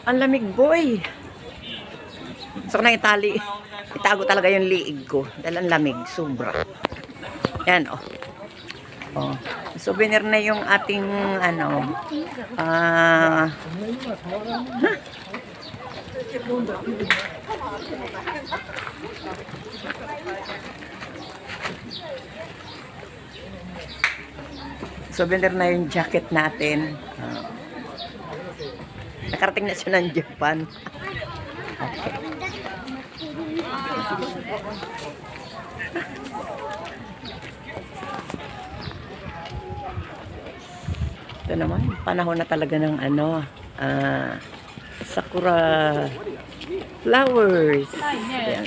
Ang lamig, boy. Gusto ko nang itago talaga yung liig ko. Dahil ang lamig, sobra. Yan, oh. Oh, souvenir na yung ating, ano, souvenir na yung jacket natin. Nakarating na siya ng Japan. Okay. Ito naman, panahon na talaga ng ano, sakura flowers. Ayan.